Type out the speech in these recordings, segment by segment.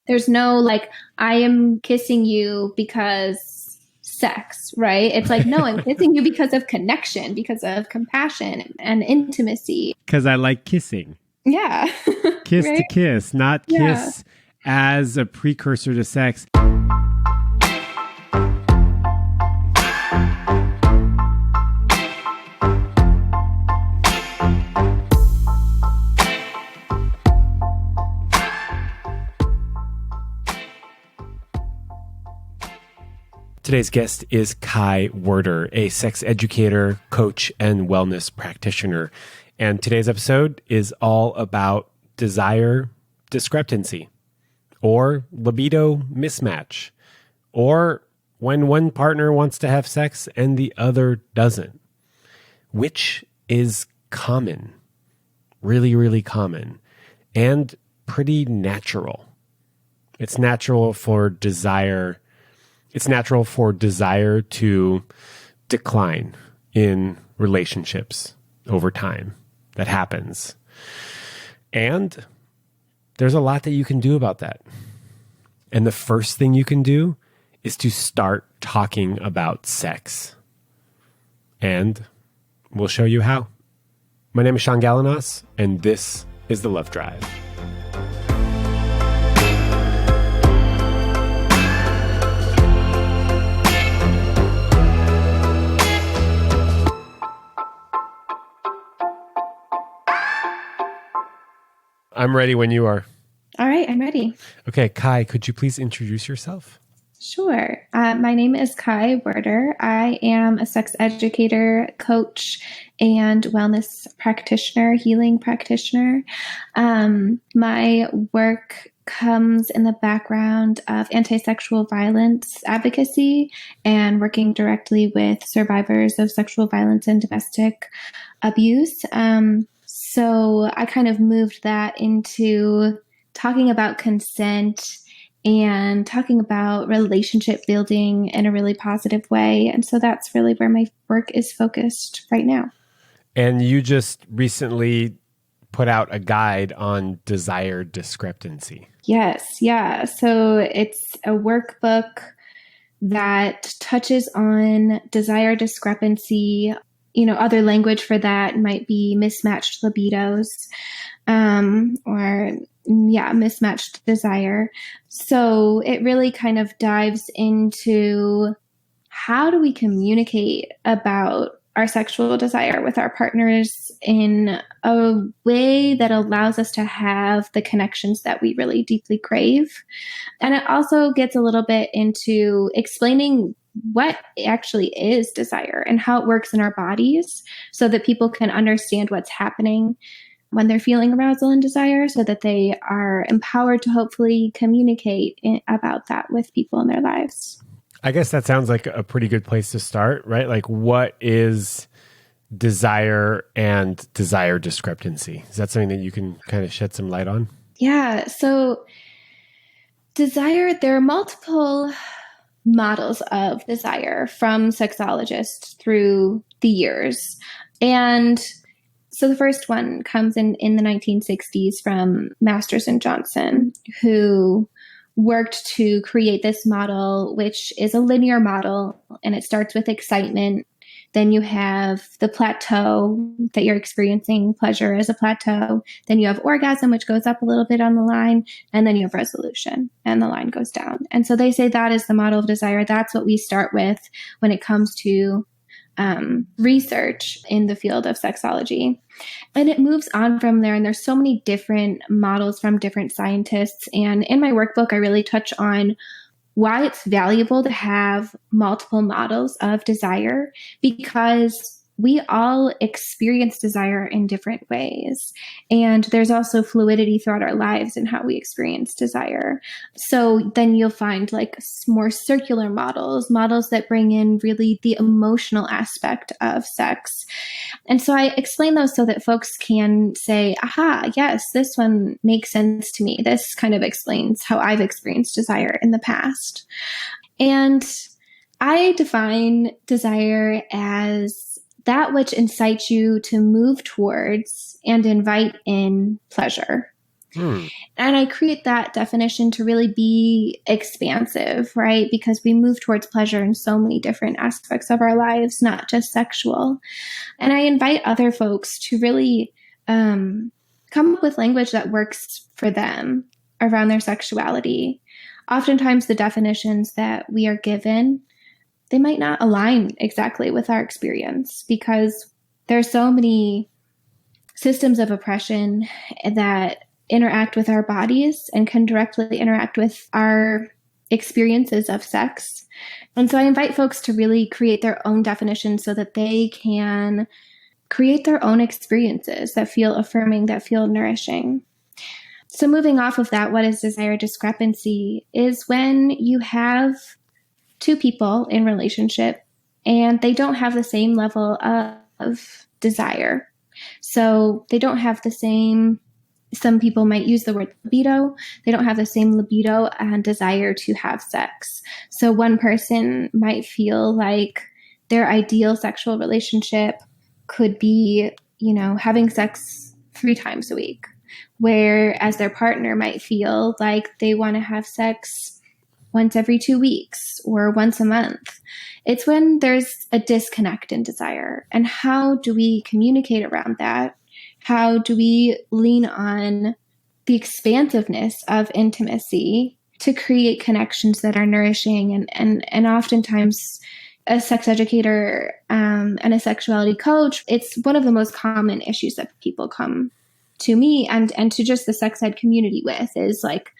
There's no like, I am kissing you because sex, right? It's like, no, I'm kissing you because of connection, because of compassion and intimacy. Because I like kissing. Yeah. Kiss to Right? kiss, not Yeah. kiss as a precursor to sex. Today's guest is Kai Werder, a sex educator, coach, and wellness practitioner. And today's episode is all about desire discrepancy, or libido mismatch, or when one partner wants to have sex and the other doesn't, which is common, really, really common, and pretty natural. It's natural for desire to decline in relationships over time. That happens. And there's a lot that you can do about that. And the first thing you can do is to start talking about sex. And we'll show you how. My name is Shaun, and this is The Love Drive. I'm ready when you are. All right, I'm ready. Okay, Kai, could you please introduce yourself? Sure. My name is Kai Werder. I am a sex educator, coach, and wellness practitioner, healing practitioner. My work comes in the background of anti-sexual violence advocacy and working directly with survivors of sexual violence and domestic abuse. So I kind of moved that into talking about consent and talking about relationship building in a really positive way. And so that's really where my work is focused right now. And you just recently put out a guide on desire discrepancy. Yes. Yeah. So it's a workbook that touches on desire discrepancy. You know, other language for that might be mismatched libidos, mismatched desire. So it really kind of dives into how do we communicate about our sexual desire with our partners in a way that allows us to have the connections that we really deeply crave. And it also gets a little bit into explaining what actually is desire and how it works in our bodies so that people can understand what's happening when they're feeling arousal and desire so that they are empowered to hopefully communicate about that with people in their lives. I guess that sounds like a pretty good place to start, right? Like, what is desire and desire discrepancy? Is that something that you can kind of shed some light on? Yeah. So desire, there are multiple models of desire from sexologists through the years. And so the first one comes in the 1960s from Masters and Johnson, who worked to create this model, which is a linear model, and it starts with excitement. Then you have the plateau that you're experiencing pleasure as a plateau. Then you have orgasm, which goes up a little bit on the line. And then you have resolution and the line goes down. And so they say that is the model of desire. That's what we start with when it comes to research in the field of sexology. And it moves on from there. And there's so many different models from different scientists. And in my workbook, I really touch on why it's valuable to have multiple models of desire, because we all experience desire in different ways. And there's also fluidity throughout our lives in how we experience desire. So then you'll find like more circular models that bring in really the emotional aspect of sex. And so I explain those so that folks can say, aha, yes, this one makes sense to me. This kind of explains how I've experienced desire in the past. And I define desire as that which incites you to move towards and invite in pleasure. Hmm. And I create that definition to really be expansive, right? Because we move towards pleasure in so many different aspects of our lives, not just sexual. And I invite other folks to really come up with language that works for them around their sexuality. Oftentimes, the definitions that we are given, they might not align exactly with our experience because there are so many systems of oppression that interact with our bodies and can directly interact with our experiences of sex. And so I invite folks to really create their own definition so that they can create their own experiences that feel affirming, that feel nourishing. So moving off of that, what is desire discrepancy is when you have two people in relationship and they don't have the same level of desire. So they don't have the same, some people might use the word libido. They don't have the same libido and desire to have sex. So one person might feel like their ideal sexual relationship could be, having sex 3 times a week, whereas their partner might feel like they want to have sex once every 2 weeks or once a month. It's when there's a disconnect in desire. And how do we communicate around that? How do we lean on the expansiveness of intimacy to create connections that are nourishing? And oftentimes, a sex educator and a sexuality coach, it's one of the most common issues that people come to me and to just the sex ed community with is like,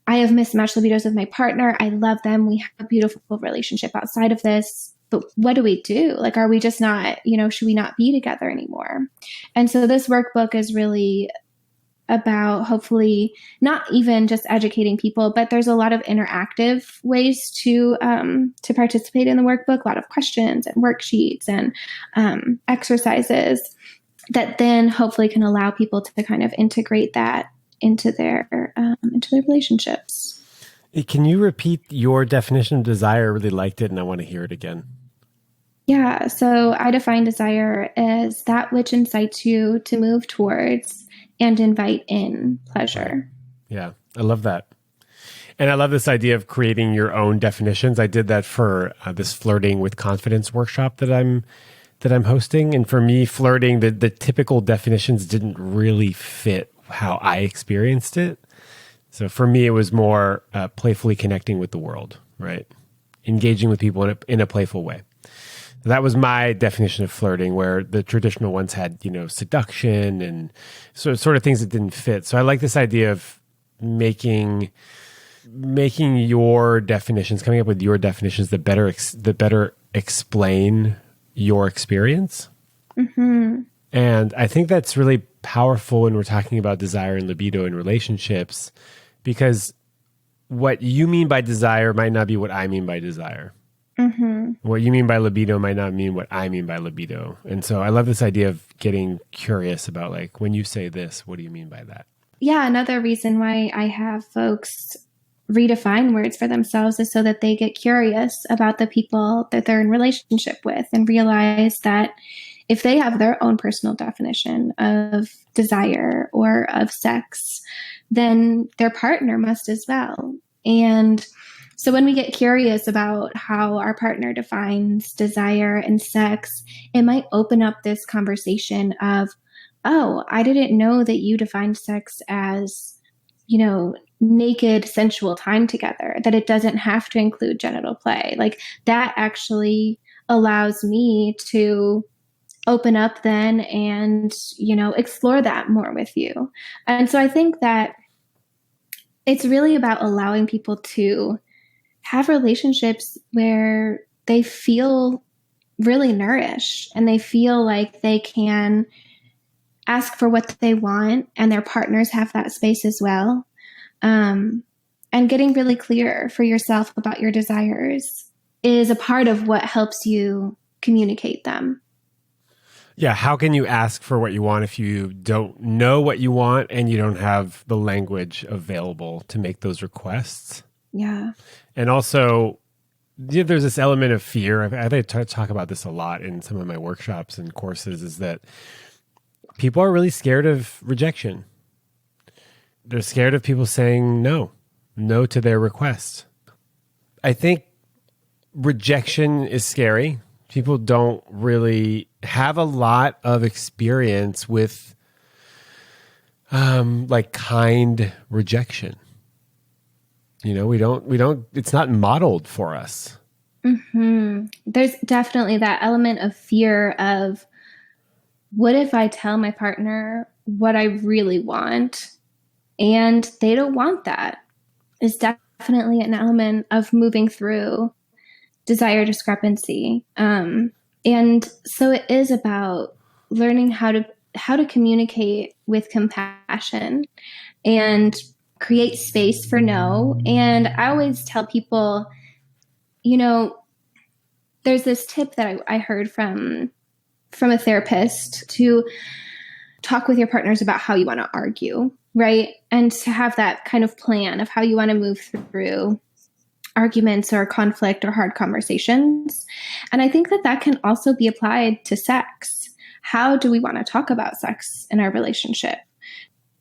I have mismatched libidos with my partner. I love them. We have a beautiful relationship outside of this. But what do we do? Like, are we just not, should we not be together anymore? And so this workbook is really about hopefully not even just educating people, but there's a lot of interactive ways to participate in the workbook, a lot of questions and worksheets and exercises that then hopefully can allow people to kind of integrate that into their relationships. Can you repeat your definition of desire? I really liked it and I want to hear it again. Yeah, so I define desire as that which incites you to move towards and invite in pleasure. Yeah, I love that. And I love this idea of creating your own definitions. I did that for this flirting with confidence workshop that I'm hosting. And for me, flirting, the typical definitions didn't really fit how I experienced it. So for me, it was more playfully connecting with the world, right? Engaging with people in a playful way. That was my definition of flirting, where the traditional ones had, seduction and sort of things that didn't fit. So I like this idea of making your definitions, coming up with your definitions that better explain your experience. Mm-hmm. And I think that's really powerful when we're talking about desire and libido in relationships, because what you mean by desire might not be what I mean by desire. Mm-hmm. What you mean by libido might not mean what I mean by libido. And so I love this idea of getting curious about, like, when you say this, what do you mean by that? Yeah, another reason why I have folks redefine words for themselves is so that they get curious about the people that they're in relationship with and realize that if they have their own personal definition of desire or of sex, then their partner must as well. And so when we get curious about how our partner defines desire and sex, it might open up this conversation of, oh, I didn't know that you defined sex as, naked sensual time together, that it doesn't have to include genital play. Like that actually allows me to open up then and, explore that more with you. And so I think that it's really about allowing people to have relationships where they feel really nourished and they feel like they can ask for what they want and their partners have that space as well. And getting really clear for yourself about your desires is a part of what helps you communicate them. Yeah, how can you ask for what you want if you don't know what you want and you don't have the language available to make those requests? Yeah. And also, there's this element of fear. I talk about this a lot in some of my workshops and courses, is that people are really scared of rejection. they're scared of people saying no to their request. I think rejection is scary. People don't really have a lot of experience with like kind rejection. You know, we don't, it's not modeled for us. Mm-hmm. There's definitely that element of fear of, what if I tell my partner what I really want and they don't want that? Is definitely an element of moving through desire discrepancy. And so it is about learning how to communicate with compassion and create space for no. And I always tell people, you know, there's this tip that I heard from a therapist to talk with your partners about how you want to argue, right? And to have that kind of plan of how you want to move through arguments or conflict or hard conversations. And I think that can also be applied to sex. How do we want to talk about sex in our relationship?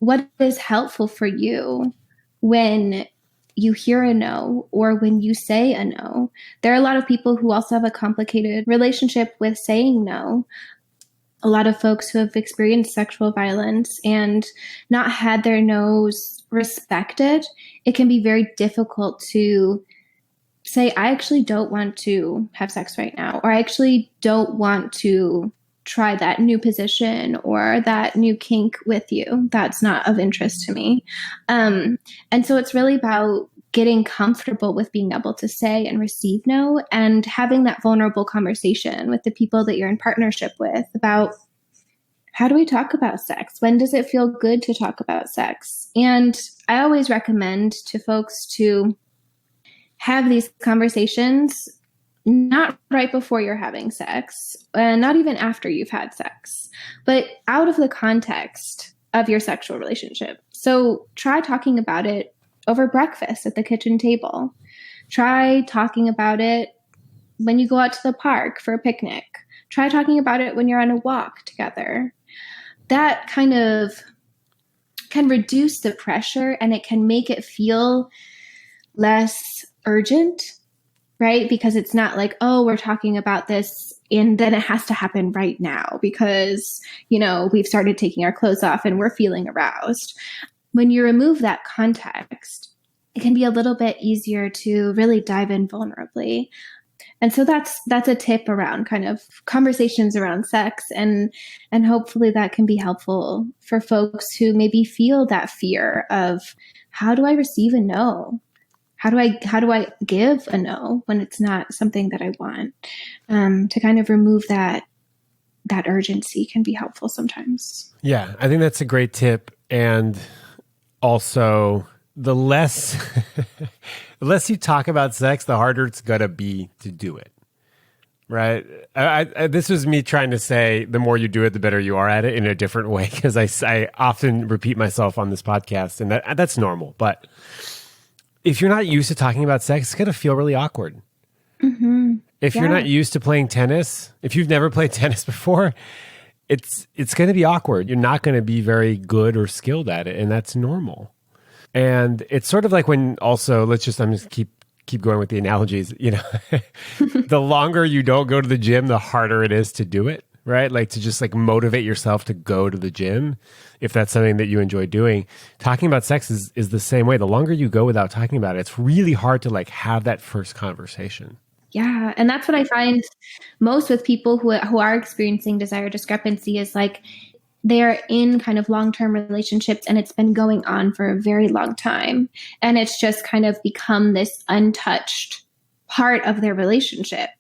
What is helpful for you when you hear a no or when you say a no? There are a lot of people who also have a complicated relationship with saying no. A lot of folks who have experienced sexual violence and not had their no's respected, it can be very difficult to say, I actually don't want to have sex right now, or I actually don't want to try that new position or that new kink with you. That's not of interest to me. And so it's really about getting comfortable with being able to say and receive no, and having that vulnerable conversation with the people that you're in partnership with about, how do we talk about sex? When does it feel good to talk about sex? And I always recommend to folks to have these conversations not right before you're having sex, and not even after you've had sex, but out of the context of your sexual relationship. So try talking about it over breakfast at the kitchen table. Try talking about it when you go out to the park for a picnic. Try talking about it when you're on a walk together. That kind of can reduce the pressure, and it can make it feel less urgent, right? Because it's not like, oh, we're talking about this and then it has to happen right now because, we've started taking our clothes off and we're feeling aroused. When you remove that context, it can be a little bit easier to really dive in vulnerably. And so that's a tip around kind of conversations around sex, and hopefully that can be helpful for folks who maybe feel that fear of, how do I receive a no? How do I give a no when it's not something that I want? To kind of remove that urgency can be helpful sometimes. Yeah, I think that's a great tip. And also, the less the less you talk about sex, the harder it's gonna be to do it. Right? This was me trying to say, the more you do it, the better you are at it, in a different way, because I often repeat myself on this podcast, and that's normal. But if you're not used to talking about sex, it's going to feel really awkward. Mm-hmm. If you're not used to playing tennis, if you've never played tennis before, it's going to be awkward. You're not going to be very good or skilled at it, and that's normal. And it's sort of like when, also, I'm just keep going with the analogies. The longer you don't go to the gym, the harder it is to do it, right? Like to just like motivate yourself to go to the gym, if that's something that you enjoy doing. Talking about sex is the same way. The longer you go without talking about it, it's really hard to like have that first conversation. Yeah. And that's what I find most with people who are experiencing desire discrepancy, is like they're in kind of long-term relationships and it's been going on for a very long time. And it's just kind of become this untouched part of their relationship.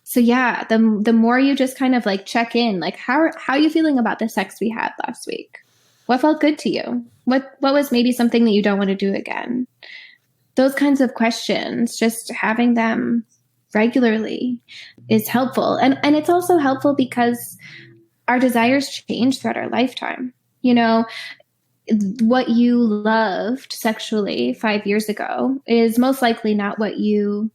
So yeah, the more you just kind of like check in, like how are you feeling about the sex we had last week? What felt good to you? What was maybe something that you don't want to do again? Those kinds of questions, just having them regularly is helpful. And it's also helpful because our desires change throughout our lifetime. What you loved sexually 5 years ago is most likely not what you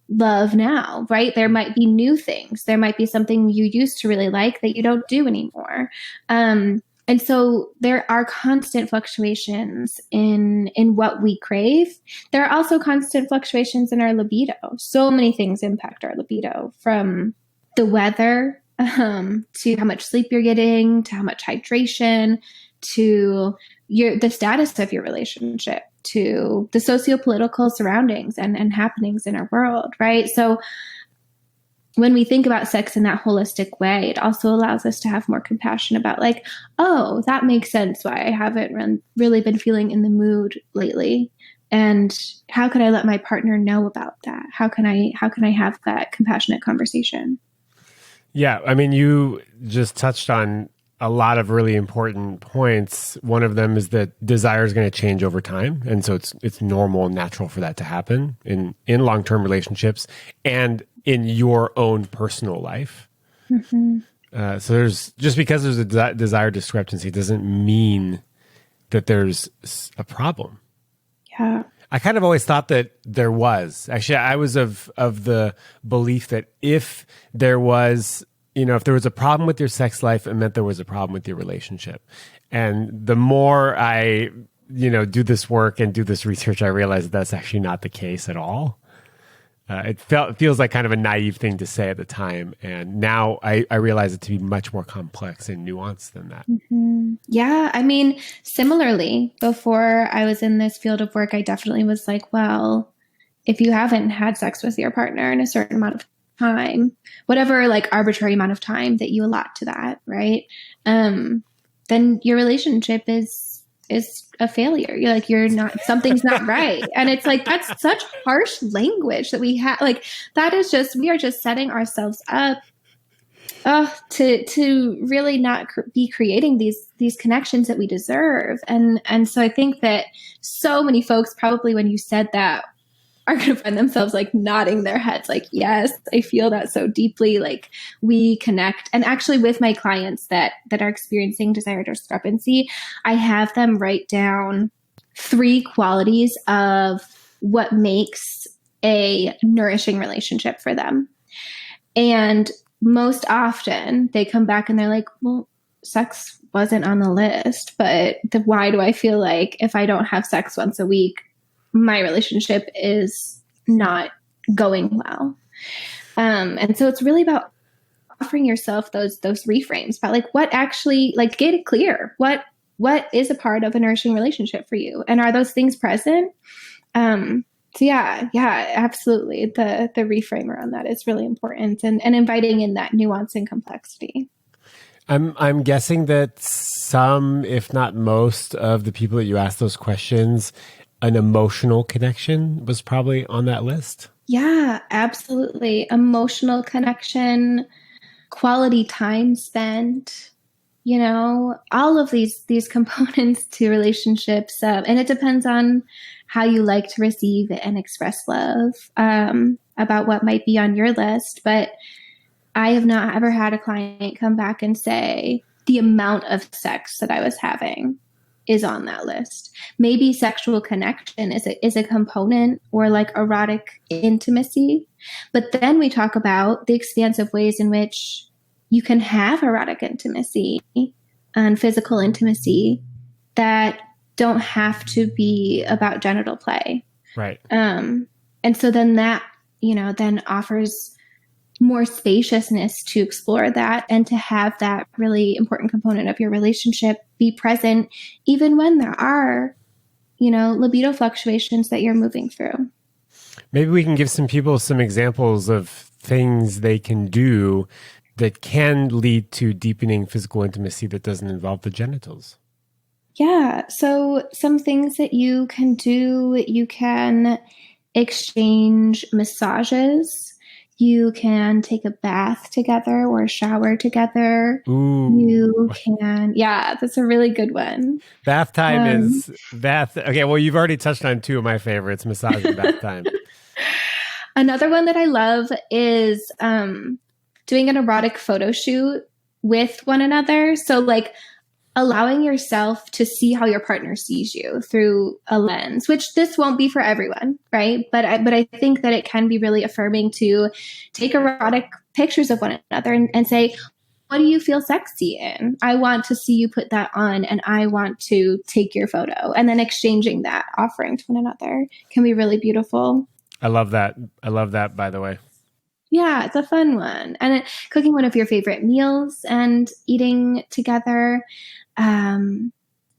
love now, right? There might be new things. There might be something you used to really like that you don't do anymore. And And so there are constant fluctuations in what we crave. There are also constant fluctuations in our libido. So many things impact our libido, from the weather to how much sleep you're getting, to how much hydration, to the status of your relationship, to the socio-political surroundings and happenings in our world, right? So when we think about sex in that holistic way, it also allows us to have more compassion about like, oh, that makes sense why I haven't really been feeling in the mood lately. And how can I let my partner know about that? How can I have that compassionate conversation? Yeah, I mean, you just touched on a lot of really important points. One of them is that desire is going to change over time, and so it's normal and natural for that to happen in long-term relationships and in your own personal life. Mm-hmm. So there's just because there's a desire discrepancy doesn't mean that there's a problem. Yeah. I kind of always thought that there was. Actually, I was of the belief that if there was, if there was a problem with your sex life, it meant there was a problem with your relationship. And the more I, do this work and do this research, I realized that that's actually not the case at all. It feels like kind of a naive thing to say at the time. And now I realize it to be much more complex and nuanced than that. Mm-hmm. Yeah. I mean, similarly, before I was in this field of work, I definitely was like, well, if you haven't had sex with your partner in a certain amount of time, whatever like arbitrary amount of time that you allot to that, right? Then your relationship is a failure. You're not, something's not right. And it's like, that's such harsh language that we have. Like that is just, we are just setting ourselves up to really not be creating these connections that we deserve. And so I think that so many folks probably, when you said that, are going to find themselves like nodding their heads like, yes, I feel that so deeply. Like we connect. And actually with my clients that are experiencing desire discrepancy, I have them write down 3 qualities of what makes a nourishing relationship for them. And most often they come back and they're like, well, sex wasn't on the list, but why do I feel like if I don't have sex once a week, my relationship is not going well. And so it's really about offering yourself those reframes about like what actually, like, get it clear. What is a part of a nourishing relationship for you? And are those things present? So yeah, absolutely. The reframe around that is really important, and inviting in that nuance and complexity. I'm guessing that some, if not most, of the people that you asked those questions, an emotional connection was probably on that list. Yeah, absolutely. Emotional connection, quality time spent, all of these components to relationships. And it depends on how you like to receive and express love, about what might be on your list. But I have not ever had a client come back and say the amount of sex that I was having is on that list. Maybe sexual connection is a component, or like erotic intimacy. But then we talk about the expansive ways in which you can have erotic intimacy and physical intimacy that don't have to be about genital play. Right. And so then that, then offers more spaciousness to explore that and to have that really important component of your relationship be present, even when there are, libido fluctuations that you're moving through. Maybe we can give some people some examples of things they can do that can lead to deepening physical intimacy that doesn't involve the genitals. Yeah. So some things that you can do, you can exchange massages. You can take a bath together or a shower together. Ooh. You can, yeah, that's a really good one. Bath time is bath. Okay, well, you've already touched on 2 of my favorites, massage and bath time. Another one that I love is doing an erotic photo shoot with one another. So like allowing yourself to see how your partner sees you through a lens, which this won't be for everyone, right? But I think that it can be really affirming to take erotic pictures of one another and say, do you feel sexy in? I want to see you put that on, and I want to take your photo. And then exchanging that, offering to one another, can be really beautiful. I love that. I love that, by the way. Yeah, it's a fun one. And cooking one of your favorite meals and eating together.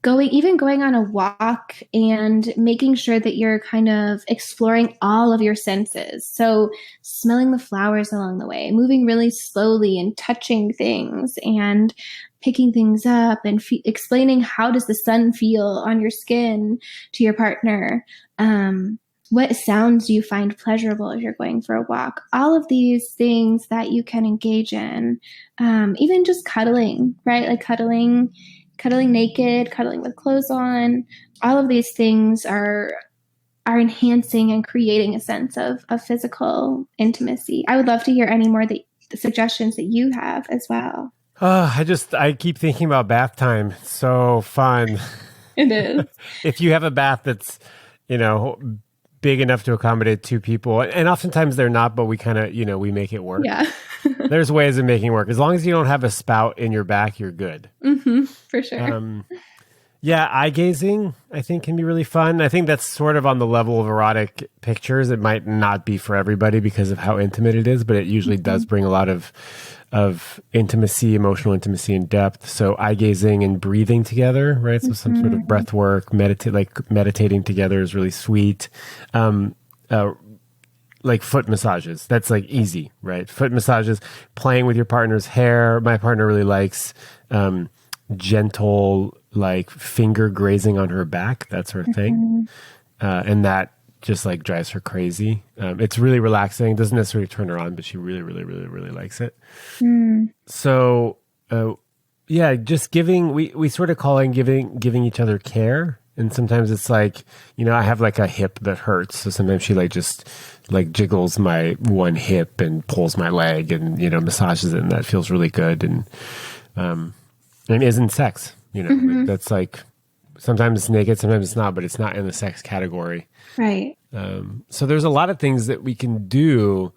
Going on a walk and making sure that you're kind of exploring all of your senses. So smelling the flowers along the way, moving really slowly and touching things and picking things up and explaining how does the sun feel on your skin to your partner. What sounds do you find pleasurable as you're going for a walk? All of these things that you can engage in, even just cuddling, right? Like cuddling naked, cuddling with clothes on. All of these things are enhancing and creating a sense of physical intimacy. I would love to hear any more the suggestions that you have as well. I keep thinking about bath time. It's so fun. It is. If you have a bath that's, big enough to accommodate two people, and oftentimes they're not, but we kind of, we make it work. Yeah. There's ways of making it work. As long as you don't have a spout in your back, you're good. Mm-hmm, for sure. Yeah, eye gazing, I think, can be really fun. I think that's sort of on the level of erotic pictures. It might not be for everybody because of how intimate it is, but it usually does bring a lot of intimacy, emotional intimacy and depth. So eye gazing and breathing together, right? So some sort of breath work, meditating together is really sweet. Like foot massages. That's like easy, right? Foot massages, playing with your partner's hair. My partner really likes gentle, like finger grazing on her back, that sort of thing. And that just like drives her crazy. It's really relaxing. Doesn't necessarily turn her on, but she really, really, really, really likes it. So, just giving, we sort of call it giving each other care. And sometimes it's like, I have like a hip that hurts. So sometimes she just jiggles my one hip and pulls my leg and, massages it. And that feels really good. And isn't sex, like that's like, sometimes it's naked, sometimes it's not, but it's not in the sex category. Right. So there's a lot of things that we can do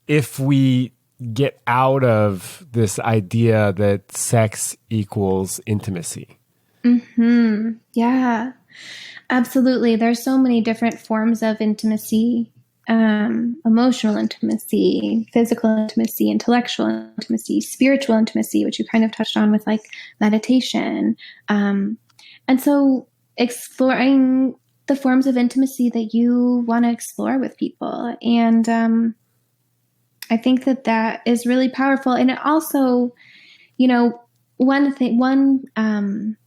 if we get out of this idea that sex equals intimacy. Yeah, absolutely. There's so many different forms of intimacy, emotional intimacy, physical intimacy, intellectual intimacy, spiritual intimacy, which you kind of touched on with like meditation. And so exploring the forms of intimacy that you want to explore with people. And I think that is really powerful. And it also,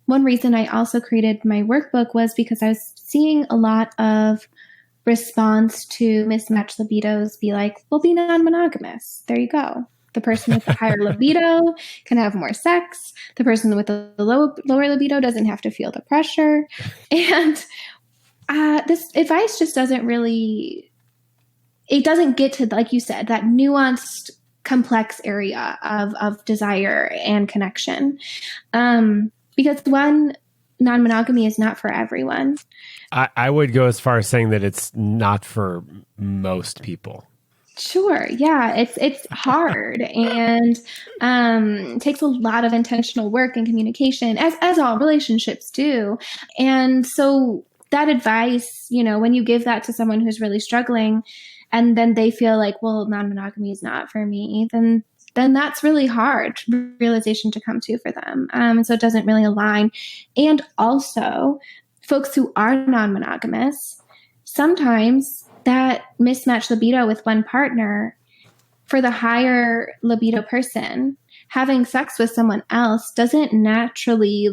one reason I also created my workbook was because I was seeing a lot of response to mismatched libidos be like, well, be non-monogamous. There you go. The person with the higher libido can have more sex. The person with the lower libido doesn't have to feel the pressure. And this advice just doesn't get to, like you said, that nuanced, complex area of desire and connection. Because one, non-monogamy is not for everyone. I would go as far as saying that it's not for most people. Sure. Yeah. It's hard and takes a lot of intentional work and communication, as all relationships do. And so that advice, when you give that to someone who's really struggling and then they feel like, well, non-monogamy is not for me, then that's really hard realization to come to for them. So it doesn't really align. And also folks who are non-monogamous, sometimes that mismatched libido with one partner, for the higher libido person, having sex with someone else doesn't naturally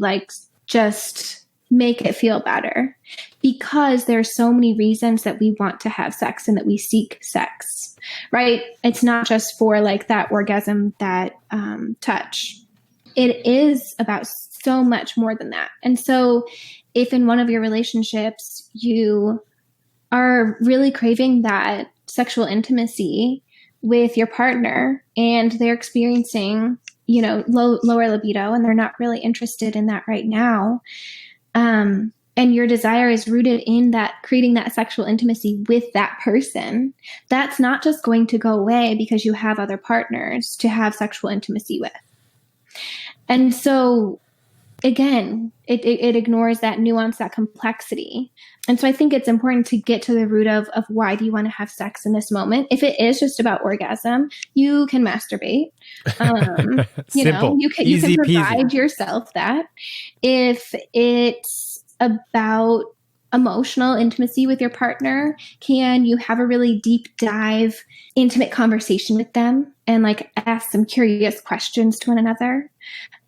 just make it feel better, because there's so many reasons that we want to have sex and that we seek sex, right? It's not just for that orgasm, that touch. It is about so much more than that. And so if in one of your relationships you are really craving that sexual intimacy with your partner and they're experiencing, lower libido and they're not really interested in that right now, and your desire is rooted in that creating that sexual intimacy with that person, that's not just going to go away because you have other partners to have sexual intimacy with. And so again, it ignores that nuance, that complexity. And so I think it's important to get to the root of why do you want to have sex in this moment? If it is just about orgasm, you can masturbate. Simple, you can provide yourself that. If it's about emotional intimacy with your partner, can you have a really deep dive, intimate conversation with them and like ask some curious questions to one another?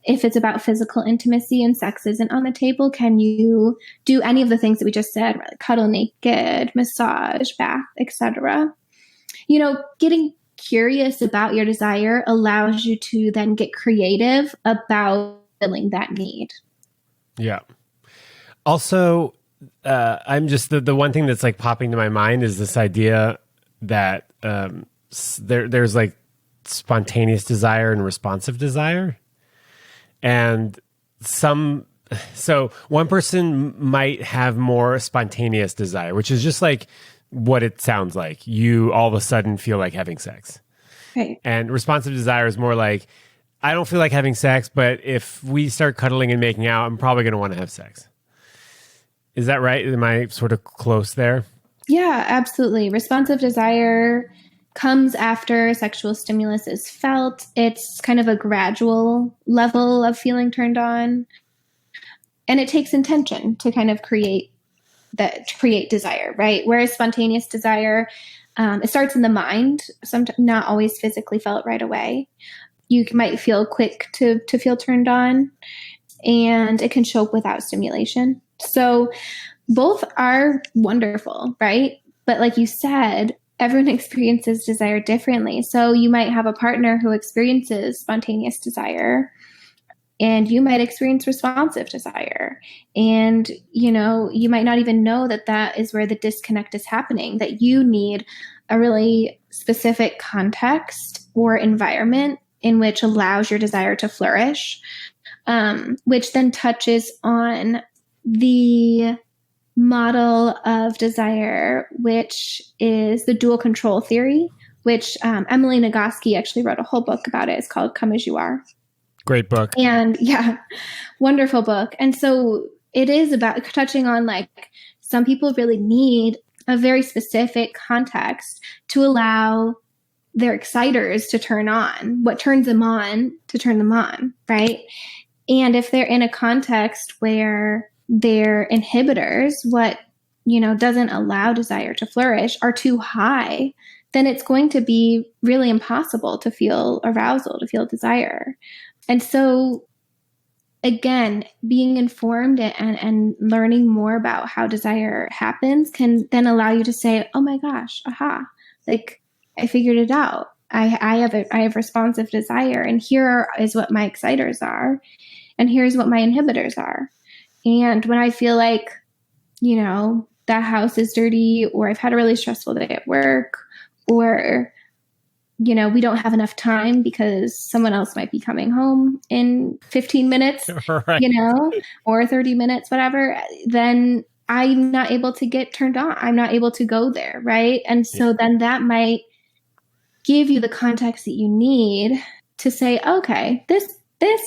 If it's about physical intimacy and sex isn't on the table, can you do any of the things that we just said, like cuddle naked, massage, bath, etc.? Getting curious about your desire allows you to then get creative about filling that need. Yeah. Also, I'm just the one thing that's like popping to my mind is this idea that there's like spontaneous desire and responsive desire. And so one person might have more spontaneous desire, which is just like what it sounds like. You all of a sudden feel like having sex. Right. And responsive desire is more like, I don't feel like having sex, but if we start cuddling and making out, I'm probably going to want to have sex. Is that right? Am I sort of close there? Yeah, absolutely. Responsive desire comes after sexual stimulus is felt. It's kind of a gradual level of feeling turned on. And it takes intention to kind of create desire, right? Whereas spontaneous desire, it starts in the mind, sometimes not always physically felt right away. You might feel quick to feel turned on, and it can show up without stimulation. So both are wonderful, right? But like you said, everyone experiences desire differently. So you might have a partner who experiences spontaneous desire, and you might experience responsive desire. And, you might not even know that is where the disconnect is happening, that you need a really specific context or environment in which allows your desire to flourish, which then touches on the model of desire, which is the dual control theory, which Emily Nagoski actually wrote a whole book about it. It's called Come As You Are. Great book. And yeah, wonderful book. And so it is about touching on like some people really need a very specific context to allow their exciters to turn on, what turns them on to turn them on, right? And if they're in a context where their inhibitors, what doesn't allow desire to flourish, are too high, then it's going to be really impossible to feel arousal, to feel desire. And so again, being informed and learning more about how desire happens can then allow you to say, oh my gosh, aha, like I figured it out. I have responsive desire, and here is what my exciters are, and here's what my inhibitors are. And when I feel like, that house is dirty, or I've had a really stressful day at work, or, we don't have enough time because someone else might be coming home in 15 minutes, right. Or 30 minutes, whatever, then I'm not able to get turned on. I'm not able to go there. Right. And so then that might give you the context that you need to say, okay, this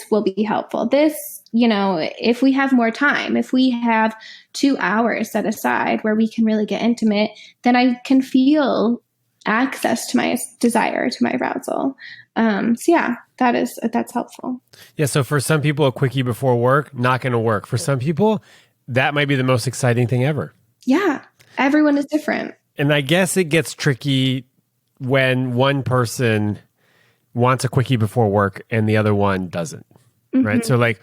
will be helpful. This, if we have more time, if we have 2 hours set aside where we can really get intimate, then I can feel access to my desire, to my arousal. So yeah, that's helpful. Yeah. So for some people, a quickie before work, not going to work. For some people, that might be the most exciting thing ever. Yeah. Everyone is different. And I guess it gets tricky when one person wants a quickie before work and the other one doesn't. Mm-hmm. Right. So like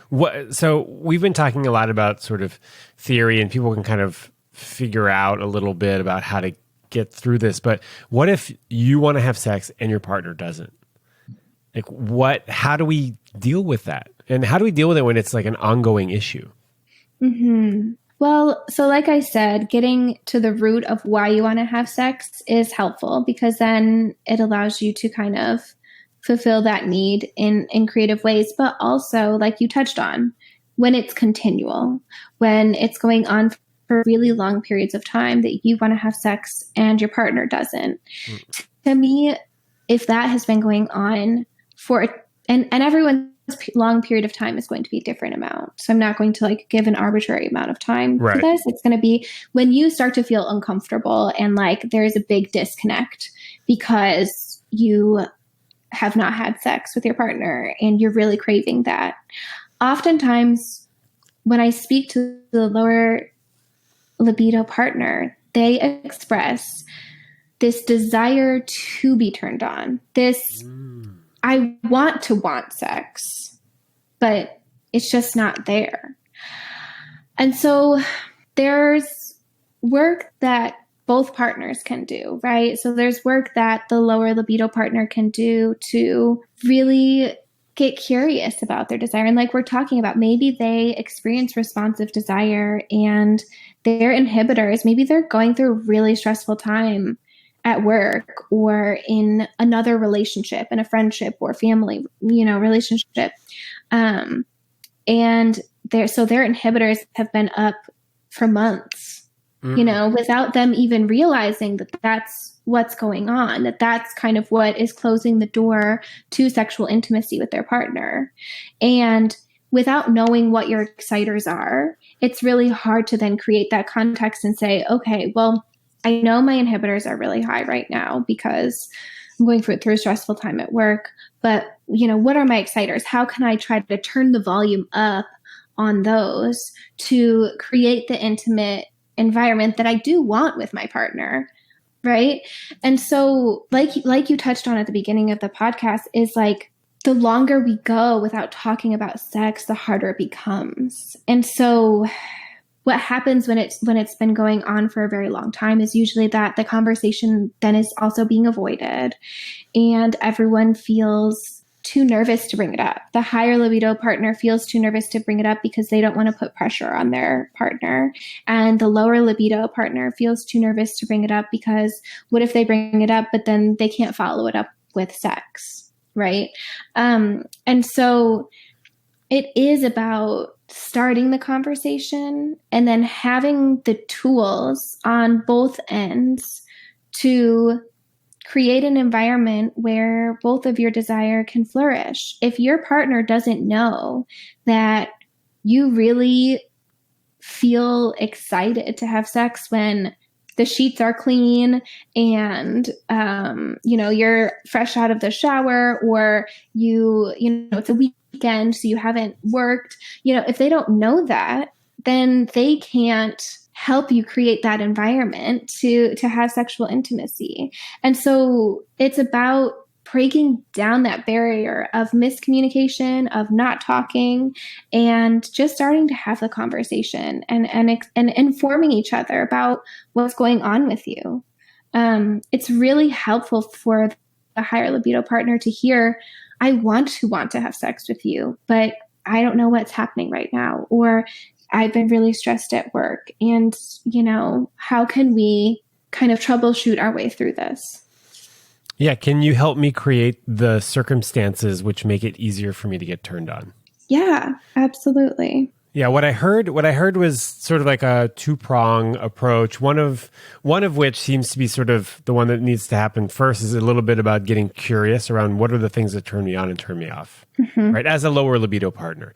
so we've been talking a lot about sort of theory, and people can kind of figure out a little bit about how to get through this. But what if you want to have sex and your partner doesn't? Like how do we deal with that? And how do we deal with it when it's like an ongoing issue? Mm-hmm. Well, so like I said, getting to the root of why you want to have sex is helpful, because then it allows you to kind of fulfill that need in creative ways. But also, like you touched on, when it's continual, when it's going on for really long periods of time that you want to have sex and your partner doesn't. To me, if that has been going on for, and everyone's long period of time is going to be a different amount. So I'm not going to like give an arbitrary amount of time for Right. this. It's going to be when you start to feel uncomfortable and like there's a big disconnect because you have not had sex with your partner and you're really craving that. Oftentimes, when I speak to the lower libido partner, they express this desire to be turned on. This, I want to want sex, but it's just not there. And so there's work that both partners can do, right? So there's work that the lower libido partner can do to really get curious about their desire. And like we're talking about, maybe they experience responsive desire and their inhibitors, maybe they're going through a really stressful time at work or in another relationship, in a friendship or family, relationship. And their inhibitors have been up for months, without them even realizing that that's what's going on, that's kind of what is closing the door to sexual intimacy with their partner. And without knowing what your exciters are, it's really hard to then create that context and say, okay, well, I know my inhibitors are really high right now because I'm going through a stressful time at work, but what are my exciters? How can I try to turn the volume up on those to create the intimate environment that I do want with my partner, right? And so like you touched on at the beginning of the podcast, is like the longer we go without talking about sex, the harder it becomes. And so what happens when it's been going on for a very long time is usually that the conversation then is also being avoided and everyone feels too nervous to bring it up. The higher libido partner feels too nervous to bring it up because they don't want to put pressure on their partner. And the lower libido partner feels too nervous to bring it up because what if they bring it up, but then they can't follow it up with sex, right? And so it is about starting the conversation and then having the tools on both ends to create an environment where both of your desire can flourish. If your partner doesn't know that you really feel excited to have sex when the sheets are clean and, you're fresh out of the shower, or it's a weekend, so you haven't worked, if they don't know that, then they can't help you create that environment to have sexual intimacy. And so it's about breaking down that barrier of miscommunication, of not talking, and just starting to have the conversation and informing each other about what's going on with you. It's really helpful for the higher libido partner to hear, I want to have sex with you, but I don't know what's happening right now, or I've been really stressed at work. And, how can we kind of troubleshoot our way through this? Yeah. Can you help me create the circumstances which make it easier for me to get turned on? Yeah, absolutely. Yeah, what I heard was sort of like a two-prong approach. One of which seems to be sort of the one that needs to happen first, is a little bit about getting curious around what are the things that turn me on and turn me off, right? As a lower libido partner.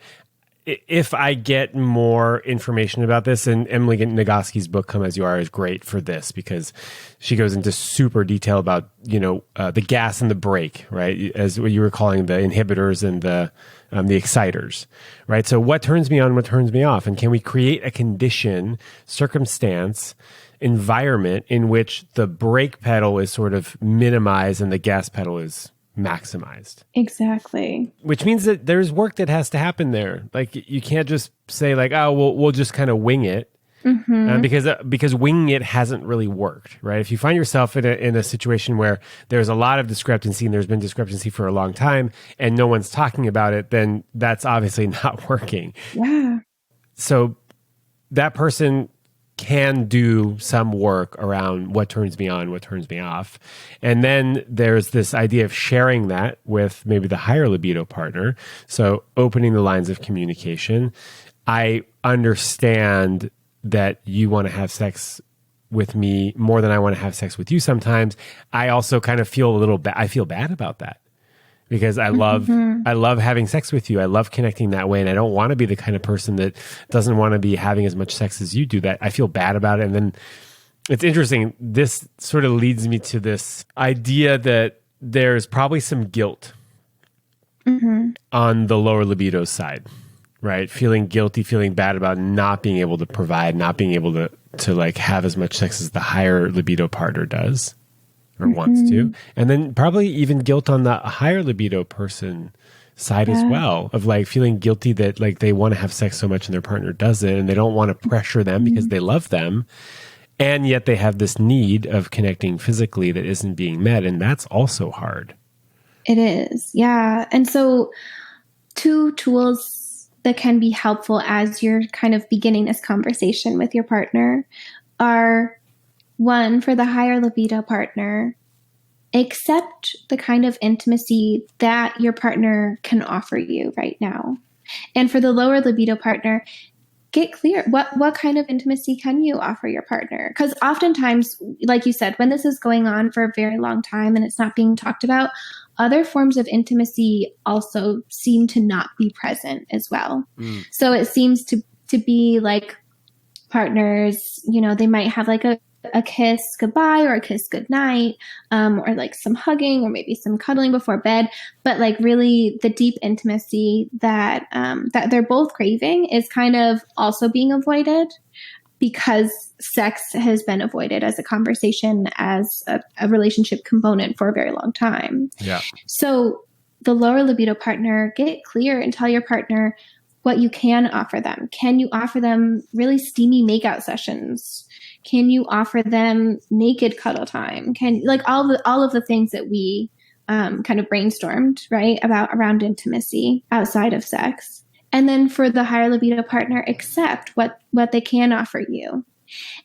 If I get more information about this, and Emily Nagoski's book, Come As You Are, is great for this because she goes into super detail about, the gas and the brake, right? As what you were calling the inhibitors and the exciters, right? So what turns me on, what turns me off? And can we create a condition, circumstance, environment in which the brake pedal is sort of minimized and the gas pedal is maximized? Exactly. Which means that there's work that has to happen there. Like you can't just say like, oh, we'll just kind of wing it, because winging it hasn't really worked, right? If you find yourself in a situation where there's a lot of discrepancy and there's been discrepancy for a long time and no one's talking about it, then that's obviously not working. Yeah. So that person can do some work around what turns me on, what turns me off. And then there's this idea of sharing that with maybe the higher libido partner. So opening the lines of communication. I understand that you want to have sex with me more than I want to have sex with you sometimes. I also kind of feel a little bad. I feel bad about that. because I love having sex with you. I love connecting that way. And I don't want to be the kind of person that doesn't want to be having as much sex as you do. That I feel bad about it. And then it's interesting. This sort of leads me to this idea that there's probably some guilt on the lower libido side, right? Feeling guilty, feeling bad about not being able to provide, not being able to like have as much sex as the higher libido partner does or wants to. And then probably even guilt on the higher libido person side as well, of like feeling guilty that like they want to have sex so much and their partner doesn't, and they don't want to pressure them because they love them. And yet they have this need of connecting physically that isn't being met. And that's also hard. It is. Yeah. And so 2 tools that can be helpful as you're kind of beginning this conversation with your partner are, one, for the higher libido partner, accept the kind of intimacy that your partner can offer you right now. And for the lower libido partner, get clear. What kind of intimacy can you offer your partner? Because oftentimes, like you said, when this is going on for a very long time and it's not being talked about, other forms of intimacy also seem to not be present as well. So it seems to be like partners, they might have like a kiss goodbye or a kiss goodnight, or like some hugging or maybe some cuddling before bed. But like really the deep intimacy that they're both craving is kind of also being avoided because sex has been avoided as a conversation, as a relationship component for a very long time. Yeah. So the lower libido partner, get clear and tell your partner what you can offer them. Can you offer them really steamy makeout sessions? Can you offer them naked cuddle time? Can like all of the things that we kind of brainstormed, right, around intimacy outside of sex. And then for the higher libido partner, accept what they can offer you.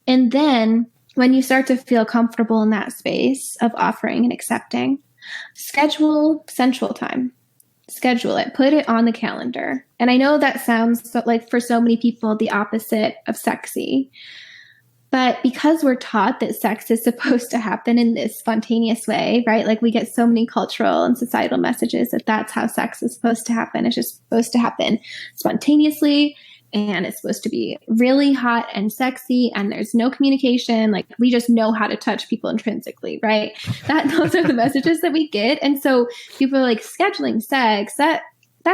And then when you start to feel comfortable in that space of offering and accepting, schedule sensual time. Schedule it. Put it on the calendar. And I know that sounds like for so many people the opposite of sexy. But because we're taught that sex is supposed to happen in this spontaneous way, right? Like we get so many cultural and societal messages that that's how sex is supposed to happen. It's just supposed to happen spontaneously, and it's supposed to be really hot and sexy, and there's no communication. Like we just know how to touch people intrinsically, right? Those are the messages that we get. And so people are like, scheduling sex, that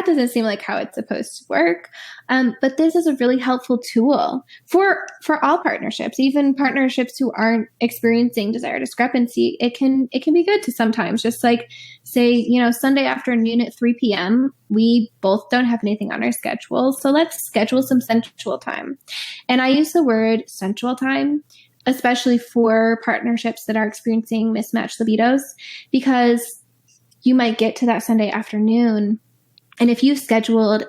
doesn't seem like how it's supposed to work. But this is a really helpful tool for all partnerships, even partnerships who aren't experiencing desire discrepancy. It can be good to sometimes just like say, Sunday afternoon at 3 p.m., we both don't have anything on our schedule. So let's schedule some sensual time. And I use the word sensual time, especially for partnerships that are experiencing mismatched libidos, because you might get to that Sunday afternoon, and if you scheduled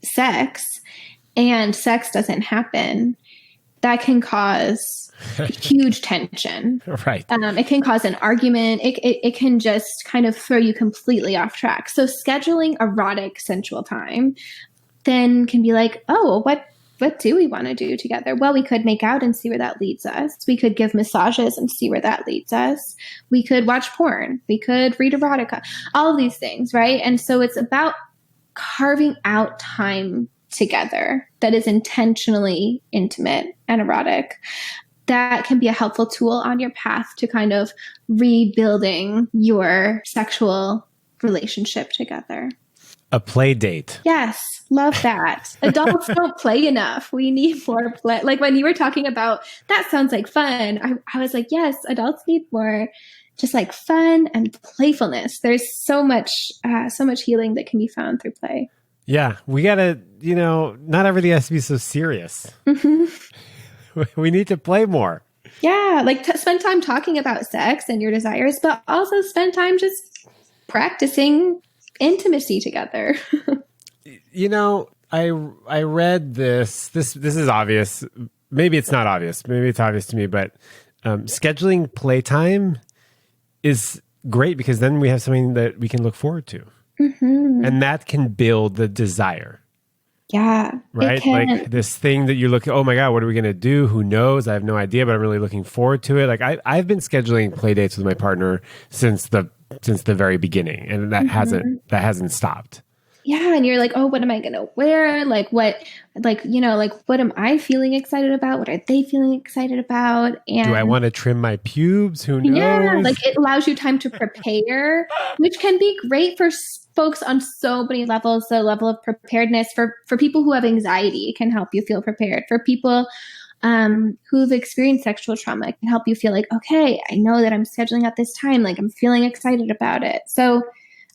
sex and sex doesn't happen, that can cause huge tension. Right. It can cause an argument. It can just kind of throw you completely off track. So scheduling erotic sensual time then can be like, oh, what do we want to do together? Well, we could make out and see where that leads us. We could give massages and see where that leads us. We could watch porn. We could read erotica. All of these things, right? And so it's about carving out time together that is intentionally intimate and erotic. That can be a helpful tool on your path to kind of rebuilding your sexual relationship together. A play date. Yes, love that. Adults don't play enough. We need more play. Like when you were talking about, that sounds like fun. I was like, yes, adults need more just like fun and playfulness. There's so much healing that can be found through play. Yeah, we gotta, not everything has to be so serious. We need to play more. Yeah, like spend time talking about sex and your desires, but also spend time just practicing intimacy together. I read this. This is obvious. Maybe it's not obvious. Maybe it's obvious to me, but scheduling playtime is great because then we have something that we can look forward to. And that can build the desire. Yeah. Right? Like this thing that you look at, oh my God, what are we going to do? Who knows? I have no idea, but I'm really looking forward to it. Like I've been scheduling play dates with my partner since the since the very beginning, and that hasn't stopped. Yeah. And you're like, oh, what am I going to wear? Like what am I feeling excited about? What are they feeling excited about? Do I And want to trim my pubes? Who yeah, knows? like it allows you time to prepare, which can be great for folks on so many levels. The level of preparedness for people who have anxiety, it can help you feel prepared. For people who've experienced sexual trauma, it can help you feel like, okay, I know that I'm scheduling at this time. Like I'm feeling excited about it. So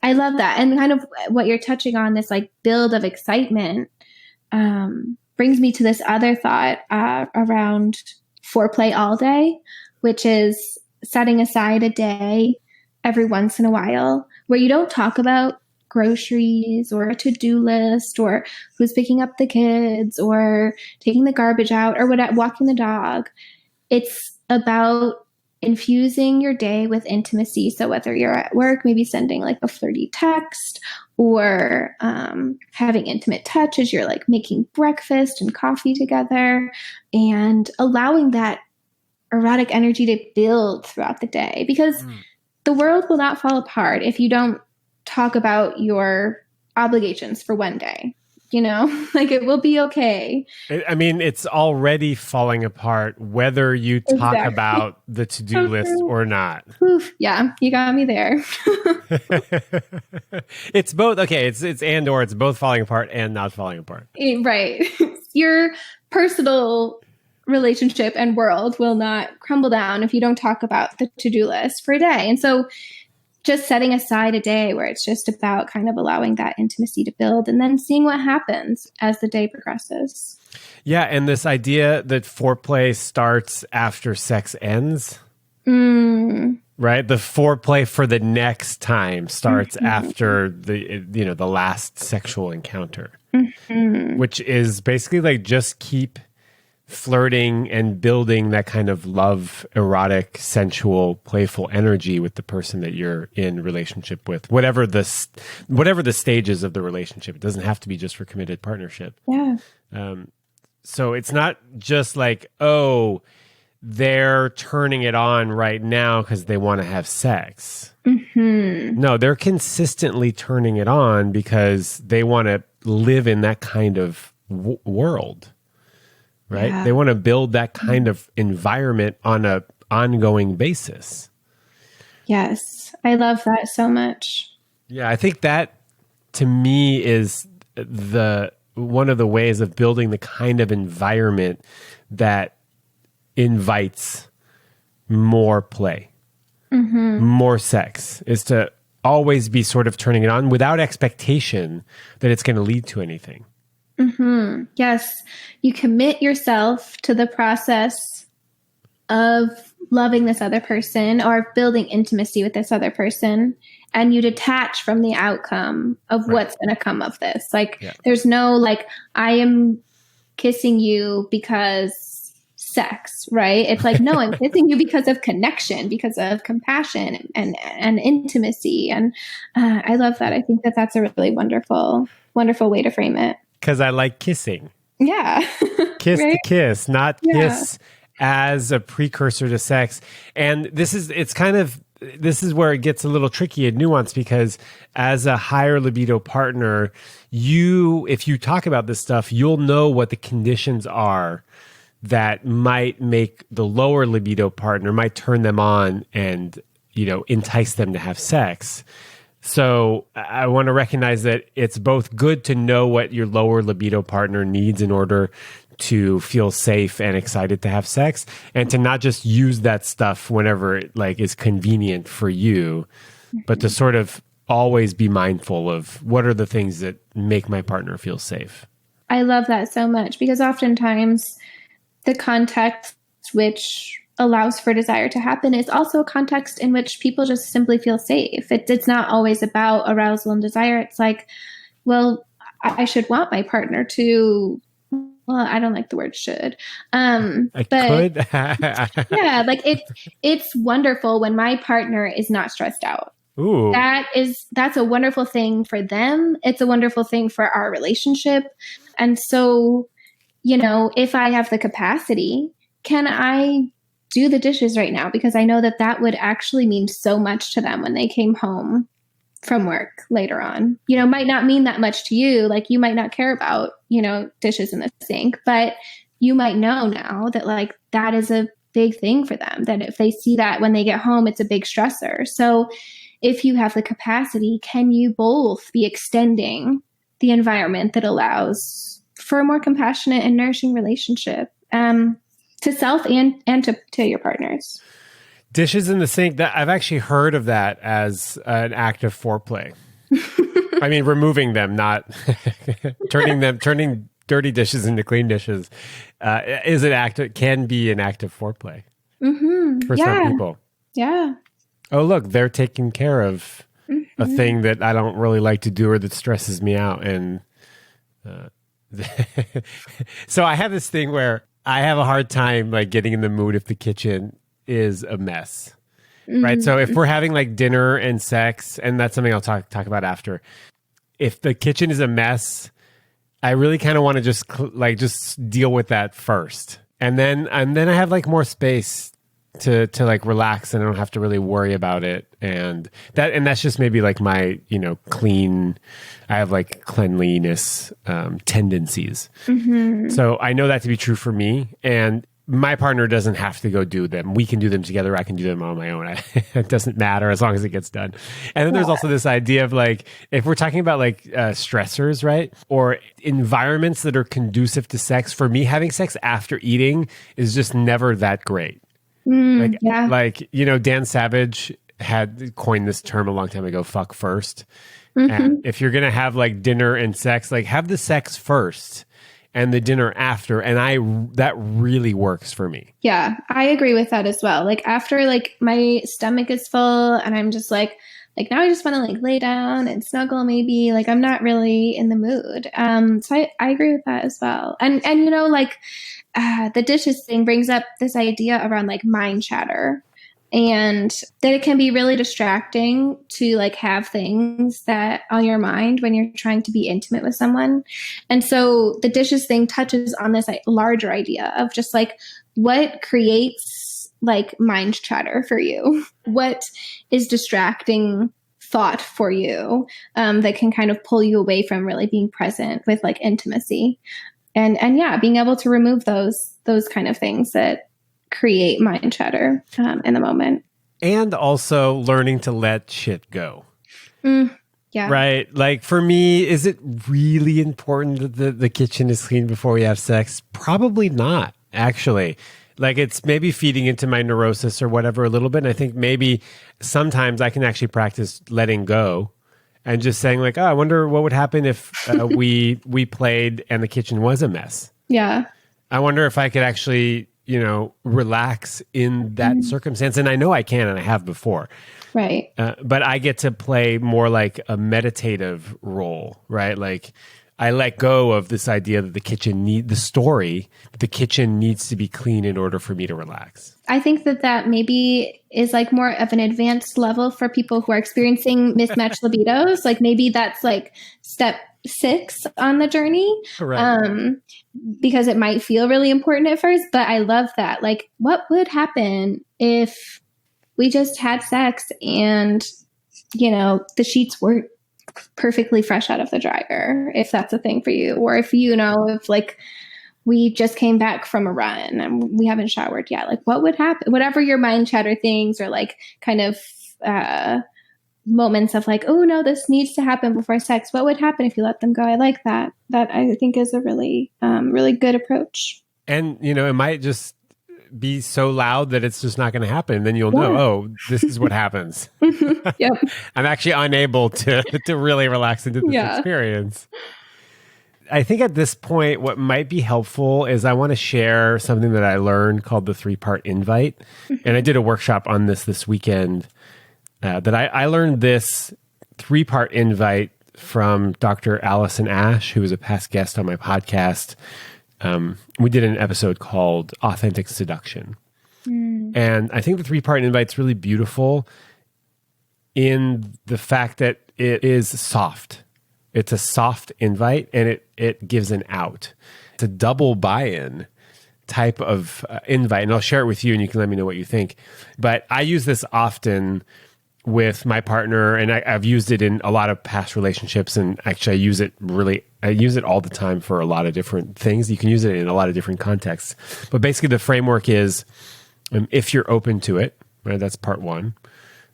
I love that. And kind of what you're touching on, this like build of excitement, brings me to this other thought around foreplay all day, which is setting aside a day every once in a while where you don't talk about groceries or a to-do list or who's picking up the kids or taking the garbage out or walking the dog. It's about infusing your day with intimacy. So whether you're at work, maybe sending like a flirty text or having intimate touch as you're like making breakfast and coffee together, and allowing that erotic energy to build throughout the day, because the world will not fall apart if you don't talk about your obligations for one day. Like it will be okay. I mean, it's already falling apart whether you talk Exactly. about the to-do list or not. Oof, yeah, you got me there. It's both. Okay, it's and or it's both falling apart and not falling apart. Right. Your personal relationship and world will not crumble down if you don't talk about the to-do list for a day. And so just setting aside a day where it's just about kind of allowing that intimacy to build and then seeing what happens as the day progresses. Yeah, and this idea that foreplay starts after sex ends. Right? The foreplay for the next time starts after the last sexual encounter. Which is basically like just keep flirting and building that kind of love, erotic, sensual, playful energy with the person that you're in relationship with, whatever the stages of the relationship. It doesn't have to be just for committed partnership. Yeah. So it's not just like, oh, they're turning it on right now because they want to have sex. No, they're consistently turning it on because they want to live in that kind of world. Right? Yeah. They want to build that kind of environment on an ongoing basis. Yes. I love that so much. Yeah, I think that to me is one of the ways of building the kind of environment that invites more play, more sex, is to always be sort of turning it on without expectation that it's going to lead to anything. Yes. You commit yourself to the process of loving this other person or building intimacy with this other person, and you detach from the outcome of what's going to come of this. Like, there's no, like, I am kissing you because sex, right? It's like, no, I'm kissing you because of connection, because of compassion and intimacy. And I love that. I think that that's a really wonderful way to frame it. Because I like kissing. Yeah. Kiss to kiss, not kiss as a precursor to sex. And this is where it gets a little tricky and nuanced, because as a higher libido partner, if you talk about this stuff, you'll know what the conditions are that might make the lower libido partner, might turn them on and, entice them to have sex. So I want to recognize that it's both good to know what your lower libido partner needs in order to feel safe and excited to have sex, and to not just use that stuff whenever it is convenient for you, but to sort of always be mindful of what are the things that make my partner feel safe. I love that so much, because oftentimes the context which allows for desire to happen is also a context in which people just simply feel safe. It's not always about arousal and desire. It's like, well, I should want my partner to, well, I don't like the word should. But could. Yeah, like it's wonderful when my partner is not stressed out. Ooh. That's a wonderful thing for them. It's a wonderful thing for our relationship. And so, if I have the capacity, can I do the dishes right now, because I know that that would actually mean so much to them when they came home from work later on. Might not mean that much to you. Like, you might not care about, dishes in the sink, but you might know now that like that is a big thing for them, that if they see that when they get home, it's a big stressor. So if you have the capacity, can you both be extending the environment that allows for a more compassionate and nourishing relationship, to self and to your partners? Dishes in the sink, that I've actually heard of that as an act of foreplay. I mean, removing them, not turning dirty dishes into clean dishes, is an act. It can be an act of foreplay for some people. Yeah. Oh, look, they're taking care of a thing that I don't really like to do or that stresses me out, and so I have this thing where I have a hard time like getting in the mood if the kitchen is a mess. Right. So if we're having like dinner and sex, and that's something I'll talk about after, if the kitchen is a mess, I really kind of want to just deal with that first. And then I have like more space to like relax, and I don't have to really worry about it. And that's just maybe like my, clean, I have like cleanliness tendencies. So I know that to be true for me, and my partner doesn't have to go do them. We can do them together. I can do them on my own. It doesn't matter as long as it gets done. And then there's also this idea of like, if we're talking about like stressors, right? Or environments that are conducive to sex, for me, having sex after eating is just never that great. Dan Savage had coined this term a long time ago, fuck first. And if you're going to have like dinner and sex, like have the sex first and the dinner after. And that really works for me. Yeah, I agree with that as well. Like after like my stomach is full and I'm just like now I just want to like lay down and snuggle maybe, like I'm not really in the mood. So I agree with that as well. And the dishes thing brings up this idea around like mind chatter, and that it can be really distracting to like have things that on your mind when you're trying to be intimate with someone. And so the dishes thing touches on this like larger idea of just like what creates like mind chatter for you, what is distracting thought for you, that can kind of pull you away from really being present with like intimacy, and being able to remove those kind of things that create mind chatter in the moment. And also learning to let shit go. Yeah. Right. Like for me, is it really important that the kitchen is clean before we have sex? Probably not, actually. Like it's maybe feeding into my neurosis or whatever a little bit. And I think maybe sometimes I can actually practice letting go and just saying like, oh, I wonder what would happen if we played and the kitchen was a mess. Yeah. I wonder if I could actually, relax in that circumstance. And I know I can, and I have before. Right. But I get to play more like a meditative role, right? Like I let go of this idea that the kitchen needs to be clean in order for me to relax. I think that maybe is like more of an advanced level for people who are experiencing mismatched libidos. Like maybe that's like step 6 on the journey. Right. Because it might feel really important at first, but I love that. Like, what would happen if we just had sex and, the sheets were perfectly fresh out of the dryer, if that's a thing for you, or if, if like we just came back from a run and we haven't showered yet, like what would happen? Whatever your mind chatter things or like kind of, moments of like, oh no, this needs to happen before sex. What would happen if you let them go? I like that. That I think is a really, really good approach. And, it might just be so loud that it's just not going to happen. And then you'll know, oh, this is what happens. Yep. I'm actually unable to really relax into this experience. I think at this point, what might be helpful is I want to share something that I learned called the 3-part invite. And I did a workshop on this weekend. That I learned this 3-part invite from Dr. Allison Ash, who was a past guest on my podcast. We did an episode called Authentic Seduction. And I think the 3-part invite's really beautiful in the fact that it is soft. It's a soft invite, and it gives an out. It's a double buy-in type of invite, and I'll share it with you and you can let me know what you think. But I use this often with my partner, and I've used it in a lot of past relationships. And actually, I use it all the time for a lot of different things. You can use it in a lot of different contexts. But basically, the framework is if you're open to it, right? That's part one.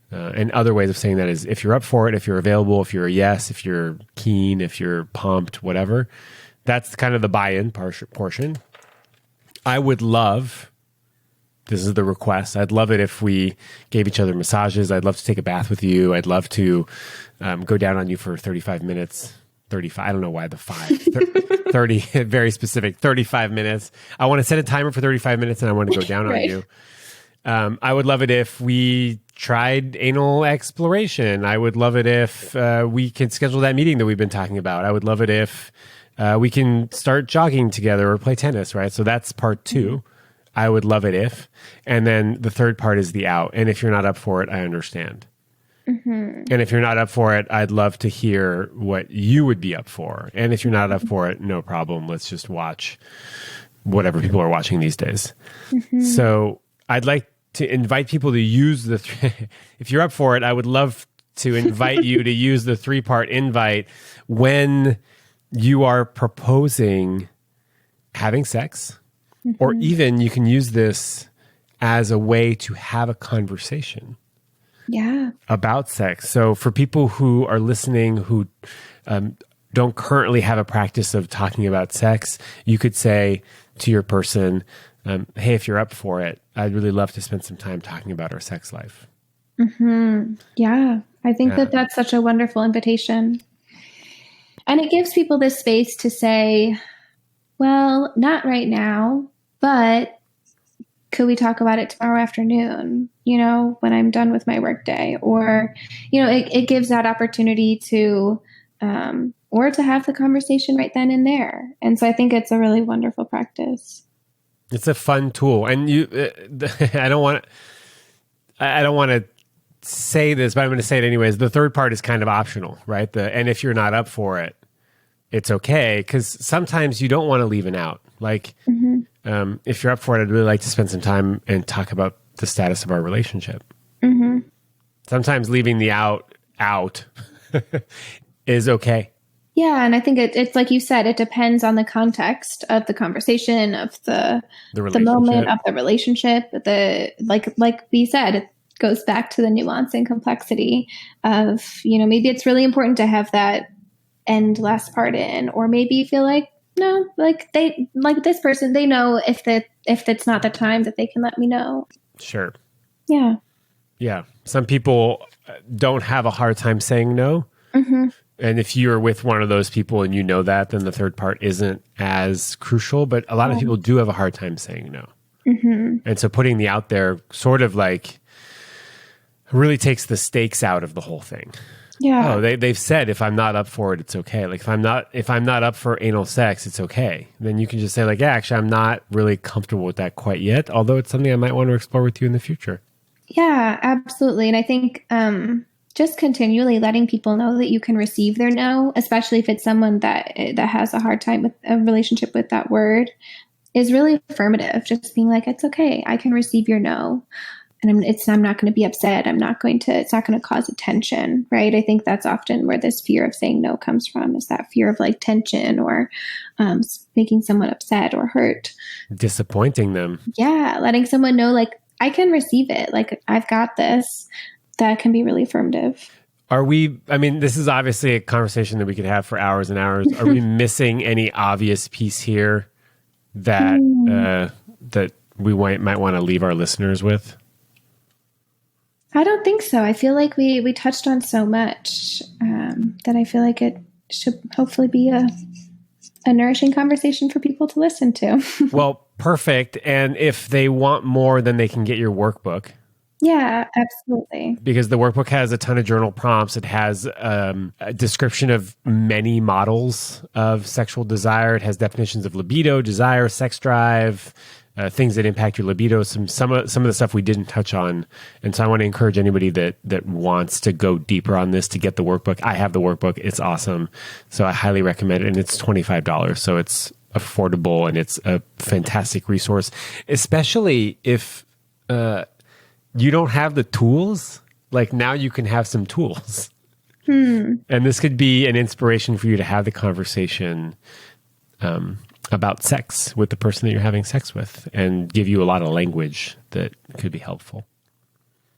And other ways of saying that is if you're up for it, if you're available, if you're a yes, if you're keen, if you're pumped, whatever. That's kind of the buy-in portion. I would love, this is the request, I'd love it if we gave each other massages. I'd love to take a bath with you. I'd love to go down on you for 35 minutes. 35, I don't know why the 30, very specific, 35 minutes. I want to set a timer for 35 minutes and I want to go down on you. I would love it if we tried anal exploration. I would love it if we can schedule that meeting that we've been talking about. I would love it if we can start jogging together or play tennis, right? So that's part two. I would love it if. And then the third part is the out. And if you're not up for it, I understand. Mm-hmm. And if you're not up for it, I'd love to hear what you would be up for. And if you're not up for it, no problem. Let's just watch whatever people are watching these days. Mm-hmm. So I'd like to invite people to use the if you're up for it, I would love to invite you to use the 3-part invite when you are proposing having sex, or even you can use this as a way to have a conversation about sex. So for people who are listening who don't currently have a practice of talking about sex, you could say to your person, hey, if you're up for it, I'd really love to spend some time talking about our sex life. Mm-hmm. Yeah, I think that's such a wonderful invitation. And it gives people this space to say, well, not right now, but could we talk about it tomorrow afternoon, when I'm done with my workday? Or, it gives that opportunity to, or to have the conversation right then and there. And so I think it's a really wonderful practice. It's a fun tool. And I don't want to say this, but I'm going to say it anyways. The third part is kind of optional, right? And if you're not up for it, it's okay. Because sometimes you don't want to leave an out. Like, if you're up for it, I'd really like to spend some time and talk about the status of our relationship. Mm-hmm. Sometimes leaving the out is okay. Yeah, and I think it's like you said, it depends on the context of the conversation, of the moment, of the relationship. Like we said, it goes back to the nuance and complexity of, maybe it's really important to have that end last part in, or maybe you feel like, no, like this person, they know if it's not the time that they can let me know. Sure. Yeah. Yeah. Some people don't have a hard time saying no. Mm-hmm. And if you're with one of those people and you know that, then the third part isn't as crucial. But a lot of people do have a hard time saying no. Mm-hmm. And so putting the out there sort of like really takes the stakes out of the whole thing. Yeah. Oh, they've said if I'm not up for it, it's okay. Like if I'm not up for anal sex, it's okay. Then you can just say like, yeah, actually, I'm not really comfortable with that quite yet. Although it's something I might want to explore with you in the future. Yeah, absolutely. And I think just continually letting people know that you can receive their no, especially if it's someone that has a hard time with a relationship with that word, is really affirmative. Just being like, it's okay. I can receive your no. And I'm not going to be upset. It's not going to cause a tension, right? I think that's often where this fear of saying no comes from, is that fear of like tension or making someone upset or hurt. Disappointing them. Yeah. Letting someone know, like, I can receive it. Like, I've got this. That can be really affirmative. This is obviously a conversation that we could have for hours and hours. Are we missing any obvious piece here that that we might want to leave our listeners with? I don't think so. I feel like we touched on so much that I feel like it should hopefully be a nourishing conversation for people to listen to. Well, perfect. And if they want more, then they can get your workbook. Yeah, absolutely. Because the workbook has a ton of journal prompts. It has a description of many models of sexual desire. It has definitions of libido, desire, sex drive, things that impact your libido, some of the stuff we didn't touch on. And so I want to encourage anybody that wants to go deeper on this to get the workbook. I have the workbook. It's awesome. So I highly recommend it. And it's $25. So it's affordable and it's a fantastic resource, especially if you don't have the tools. Like now you can have some tools. And this could be an inspiration for you to have the conversation about sex with the person that you're having sex with and give you a lot of language that could be helpful.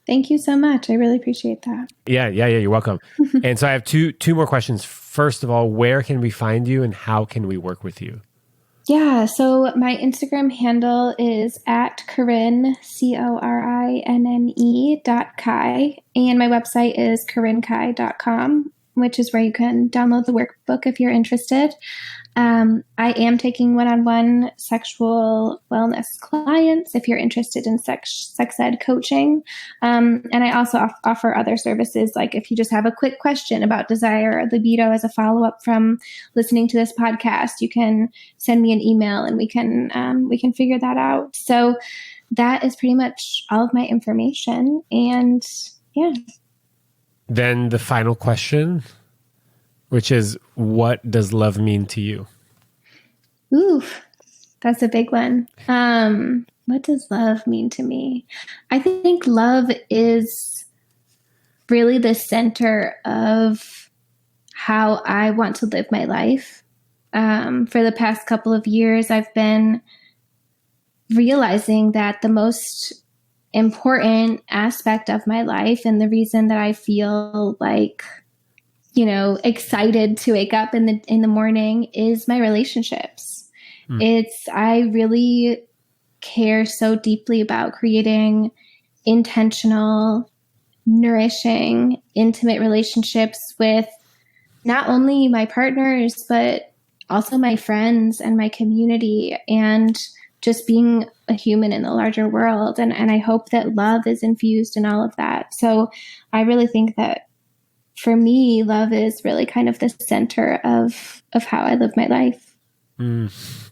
Thank you so much. I really appreciate that. Yeah. You're welcome. And so I have two more questions. First of all, where can we find you and how can we work with you? Yeah, so my Instagram handle is at Corinne, CORINNE.Kai, and my website is corinnekai.com, which is where you can download the workbook if you're interested. I am taking one-on-one sexual wellness clients if you're interested in sex ed coaching. And I also offer other services, like if you just have a quick question about desire or libido as a follow-up from listening to this podcast, you can send me an email and we can figure that out. So that is pretty much all of my information. And yeah. Then the final question, which is, what does love mean to you? Ooh, that's a big one. What does love mean to me? I think love is really the center of how I want to live my life. For the past couple of years, I've been realizing that the most important aspect of my life and the reason that I feel like excited to wake up in the morning is my relationships. I really care so deeply about creating intentional, nourishing, intimate relationships with not only my partners, but also my friends and my community and just being a human in the larger world. And I hope that love is infused in all of that. So I really think that for me, love is really kind of the center of how I live my life.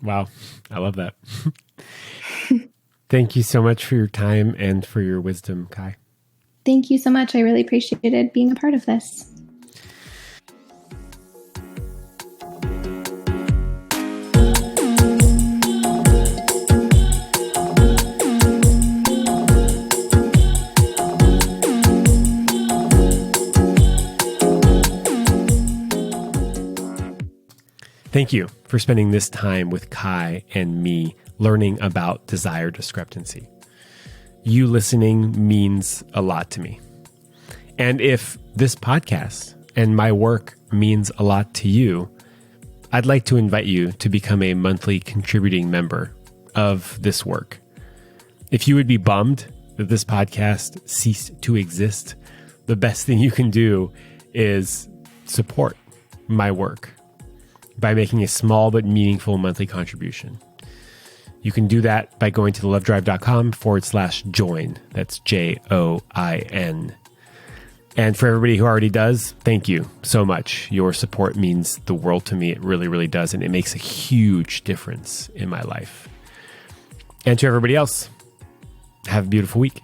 Wow. I love that. Thank you so much for your time and for your wisdom, Kai. Thank you so much. I really appreciated being a part of this. Thank you for spending this time with Kai and me learning about desire discrepancy. You listening means a lot to me. And if this podcast and my work means a lot to you, I'd like to invite you to become a monthly contributing member of this work. If you would be bummed that this podcast ceased to exist, the best thing you can do is support my work by making a small but meaningful monthly contribution. You can do that by going to thelovedrive.com/join. That's JOIN. And for everybody who already does, thank you so much. Your support means the world to me. It really, really does. And it makes a huge difference in my life. And to everybody else, have a beautiful week.